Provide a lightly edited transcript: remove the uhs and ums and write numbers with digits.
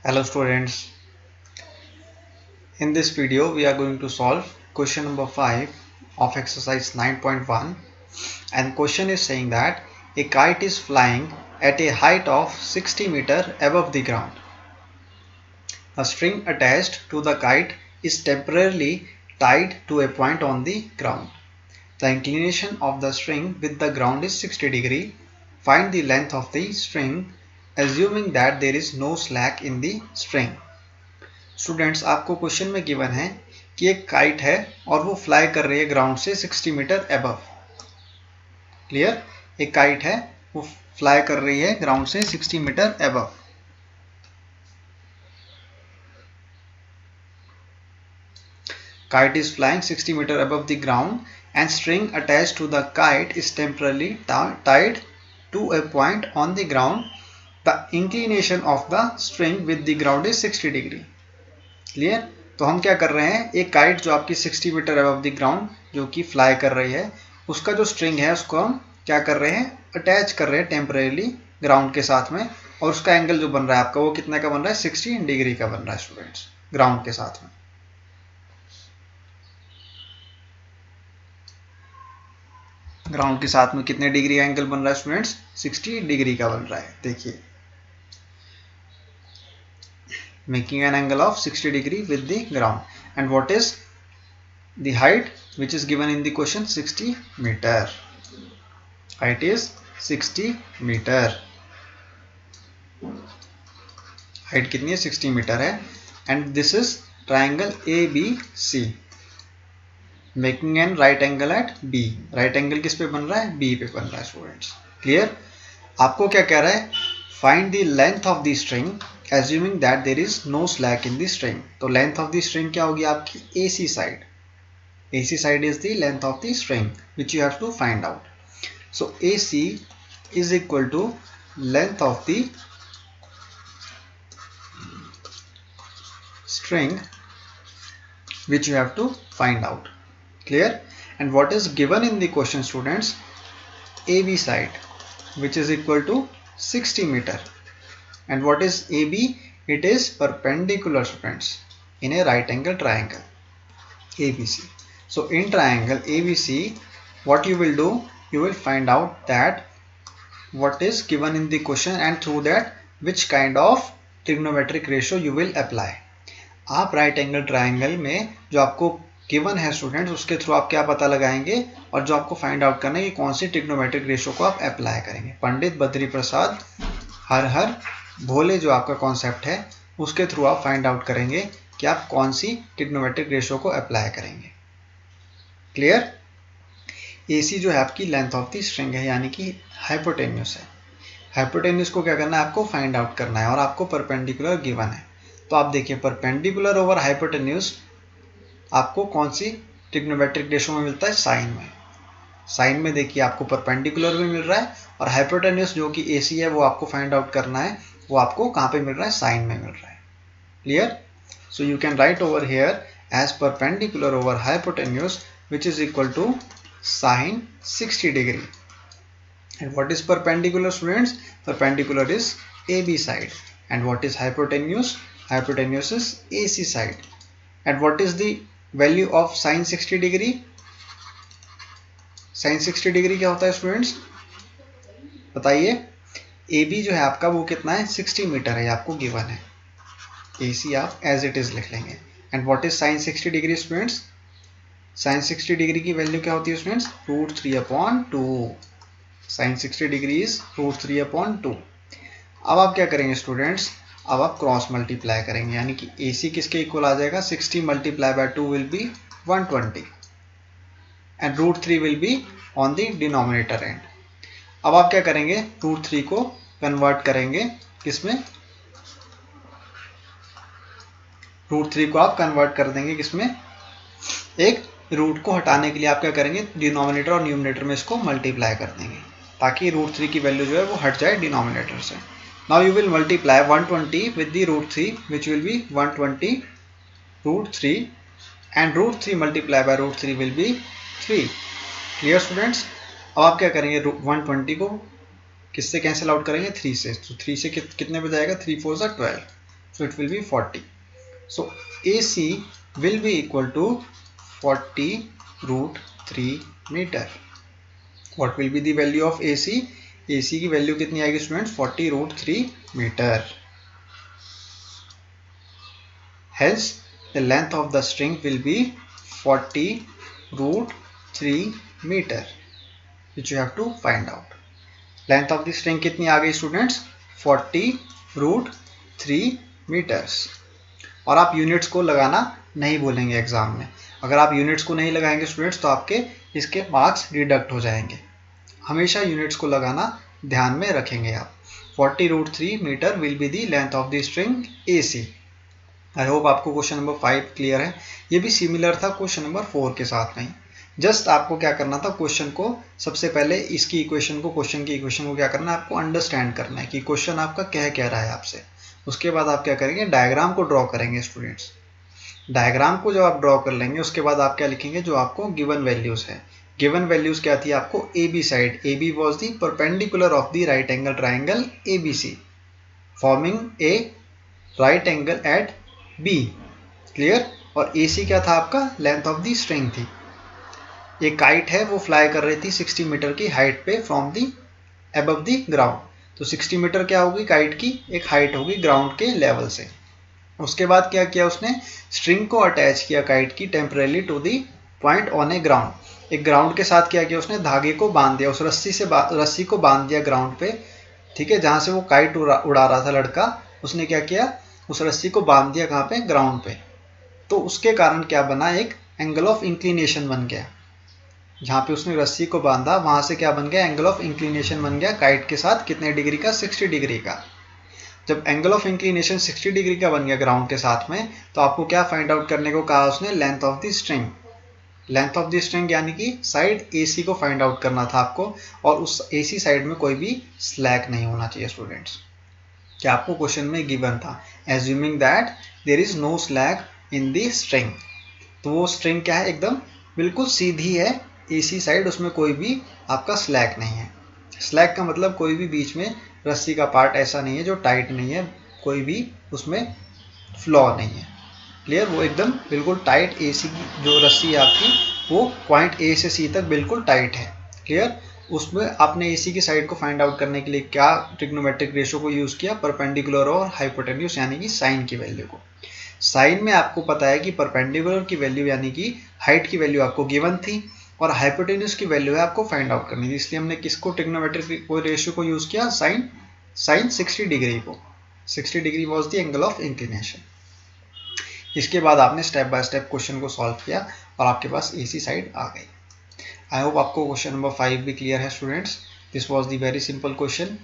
Hello students, in this video we are going to solve question number 5 of exercise 9.1, and question is saying that a kite is flying at a height of 60 meter above the ground. A string attached to the kite is temporarily tied to a point on the ground. The inclination of the string with the ground is 60 degree. Find the length of the string assuming that there is no slack in the string. Students आपको question में given है कि एक kite है और वो fly कर रही है ग्राउंड से 60 मीटर अबव। क्लियर? एक काइट है वो फ्लाई कर रही है ग्राउंड से 60 metre above. Kite is flying 60 meter above the ground and string attached to the kite is temporarily tied to a point on the ground. The inclination of the string with the ground is 60 degree. Clear? तो हम क्या कर रहे हैं, एक kite जो आपकी 60 metre above the ground जो कि फ्लाई कर रही है, उसका जो स्ट्रिंग है उसको हम क्या कर रहे हैं, अटैच कर रहे हैं टेम्परेली ग्राउंड के साथ में, और उसका एंगल जो बन रहा है आपका वो कितना का बन रहा है, 60 डिग्री का बन रहा है स्टूडेंट्स, ग्राउंड के साथ में। ग्राउंड के साथ में कितने डिग्री का एंगल बन रहा है स्टूडेंट्स, 60 डिग्री का बन रहा है। देखिए, making an angle of 60 degree with the ground. And what is the height which is given in the question? 60 meter. Height is 60 meter. Height कितनी है, 60 मीटर है। And this is triangle ABC making an right angle at B. Right angle किस पे बन रहा है, B पे बन रहा है स्टूडेंट्स। क्लियर? आपको क्या कह रहा है, find the length of the string assuming that there is no slack in the string. तो लेंथ ऑफ द स्ट्रिंग क्या होगी आपकी, AC side. AC side is the length of the string which you have to find out. So AC is equal to length of the string which you have to find out. Clear? And what is given in the question students, AB side which is equal to 60 meter. And what is AB? It is perpendicular students in a right angle triangle ABC. So in triangle ABC, what you will do, you will find out that what is given in the question and through that which kind of trigonometric ratio you will apply. आप right angle triangle में जो आपको given है students, उसके through आप क्या पता लगाएंगे, और जो आपको फाइंड आउट करना है कि कौन सी ट्रिग्नोमेट्रिक रेशियो को आप अप्लाई करेंगे। पंडित बद्री प्रसाद हर हर भोले जो आपका कॉन्सेप्ट है उसके थ्रू आप फाइंड आउट करेंगे कि आप कौन सी ट्रिग्नोमेट्रिक रेशियो को अप्लाई करेंगे। क्लियर? AC जो है आपकी लेंथ ऑफ द स्ट्रिंग है, यानी कि हाइपोटेन्यूस है। हाइपोटेन्यूस को क्या करना है, आपको फाइंड आउट करना है, और आपको परपेंडिकुलर गिवन है। तो आप देखिए, परपेंडिकुलर ओवर हाइपोटेन्यूस आपको कौन सी ट्रिग्नोमेट्रिक रेशियो में मिलता है, साइन में। साइन में देखिए आपको परपेंडिकुलर भी मिल रहा है, और हाइपोटेन्यूस जो कि AC है वो आपको फाइंड आउट करना है, वो आपको कहाँ पे मिल रहा है, साइन में मिल रहा है। Clear? So you can write over here as perpendicular over hypotenuse which is equal to sine 60 degree. And what is perpendicular students? Perpendicular is AB side. And what is hypotenuse? Hypotenuse is AC side. And what is the value of sine 60 degree? Sine 60 degree क्या होता है students, बताइए। AB जो है आपका वो कितना है, 60 मीटर है, आपको गिवन है। AC आप एज इट इज लिख लेंगे। And what is sine 60 degree students? Sine 60 degree की वैल्यू क्या होती है स्टूडेंट्स, √3/2। Sign 60 degree is √3/2। अब आप क्या करेंगे स्टूडेंट्स, अब आप क्रॉस मल्टीप्लाई करेंगे, यानी कि AC किसके इक्वल आ जाएगा, 60 × 2 will be 120 and √3 will be on the denominator and. अब आप क्या करेंगे, √3 को कन्वर्ट करेंगे किसमें, √3 को आप कन्वर्ट कर देंगे किसमें, एक रूट को हटाने के लिए आप क्या करेंगे, डिनोमिनेटर और न्यूमरेटर में इसको मल्टीप्लाई कर देंगे, ताकि √3 की वैल्यू जो है वो हट जाए डिनोमिनेटर से। Now you will multiply 120 with the √3 which will be 120 √3 and √3 multiply by √3 will be 3। Clear students? अब आप क्या करेंगे, 120 को किससे कैंसिल आउट करेंगे, 3 से। तो 3 से कितने पे जाएगा, 3 4 12। so it will be 40. So AC will be equal to 40 root 3 meter. What will be the value of AC? AC की वैल्यू कितनी आएगी students? 40 root 3 meter. Hence the length of the string will be 40 root 3 meter, which you have to find out. Length of the string कितनी आ गई students? 40 root 3 meters. और आप units को लगाना नहीं भूलेंगे एग्जाम में. अगर आप यूनिट्स को नहीं लगाएंगे स्टूडेंट्स तो आपके इसके मार्क्स डिडक्ट हो जाएंगे. हमेशा यूनिट्स को लगाना ध्यान में रखेंगे आप. 40 root 3 meter will be the length of the string AC. I hope आपको क्वेश्चन नंबर 5 क्लियर है. ये भी सिमिलर था क्वेश्चन नंबर 4 के साथ में. जस्ट आपको क्या करना था, क्वेश्चन को सबसे पहले इसकी इक्वेशन को, क्वेश्चन की इक्वेशन को क्या करना है, आपको अंडरस्टैंड करना है कि क्वेश्चन आपका कह रहा है आपसे. उसके बाद आप क्या करेंगे, डायग्राम को ड्रॉ करेंगे स्टूडेंट्स. डायग्राम को जब आप ड्रॉ कर लेंगे उसके बाद आप क्या लिखेंगे, जो आपको गिवन वैल्यूज है. गिवन वैल्यूज क्या थी आपको? A B side. A B was the perpendicular of the right angle triangle A B C forming a right angle at B. Clear. और ए सी क्या था आपका? लेंथ ऑफ द स्ट्रिंग थी. एक काइट है वो फ्लाई कर रही थी 60 मीटर की हाइट पे from the above the ground. तो 60 मीटर क्या होगी काइट की? एक हाइट होगी ग्राउंड के लेवल से. उसके बाद क्या किया उसने? स्ट्रिंग को अटैच किया काइट की temporarily to the point on a ground. एक ग्राउंड के साथ क्या किया उसने? धागे को बांध दिया, उस रस्सी को बांध दिया ग्राउंड पे. ठीक है, जहां से वो काइट उड़ा रहा था लड़का, उसने क्या किया? उस रस्सी को बांध दिया कहाँ पे? ग्राउंड पे. तो उसके कारण क्या बना? एक एंगल ऑफ इंक्लिनेशन बन गया. जहां पे उसने रस्सी को बांधा वहां से क्या बन गया? एंगल ऑफ इंक्लिनेशन बन गया काइट के साथ. कितने डिग्री का? 60 डिग्री का. जब एंगल ऑफ इंक्लिनेशन 60 डिग्री का बन गया ग्राउंड के साथ में, तो आपको क्या फाइंड आउट करने को कहा उसने? Length of the string. Length of the string यानी कि साइड AC को फाइंड आउट करना था आपको. और उस AC साइड में कोई भी स्लैक नहीं होना चाहिए स्टूडेंट्स. क्या आपको क्वेश्चन में गिवन था? Assuming that there is no slack in the string. तो वो स्ट्रिंग क्या है? एकदम बिल्कुल सीधी है AC साइड, उसमें कोई भी आपका स्लैक नहीं है. स्लैक का मतलब कोई भी बीच में रस्सी का पार्ट ऐसा नहीं है जो टाइट नहीं है, कोई भी उसमें फ्लॉ नहीं है. क्लियर. वो एकदम बिल्कुल टाइट AC की जो रस्सी है आपकी, वो पॉइंट A से C तक बिल्कुल टाइट है. क्लियर. उसमें आपने AC की साइड को फाइंड आउट करने के लिए क्या ट्रिग्नोमेट्रिक रेशियो को यूज किया? परपेंडिकुलर और हाइपोटेन्यूज यानी कि साइन की वैल्यू को. साइन में आपको पता है कि परपेंडिकुलर की वैल्यू यानी कि हाइट की वैल्यू आपको गिवन थी और हाइपोटेन्यूज की वैल्यू है आपको फाइंड आउट करनी थी. इसलिए हमने किसको ट्रिग्नोमेट्रिक रेशियो को यूज किया? साइन 60 डिग्री को. 60 degree was the angle of inclination. इसके बाद आपने स्टेप बाय स्टेप क्वेश्चन को सॉल्व किया और आपके पास AC साइड आ गई. आई होप आपको क्वेश्चन नंबर 5 भी क्लियर है students. This was the very simple question.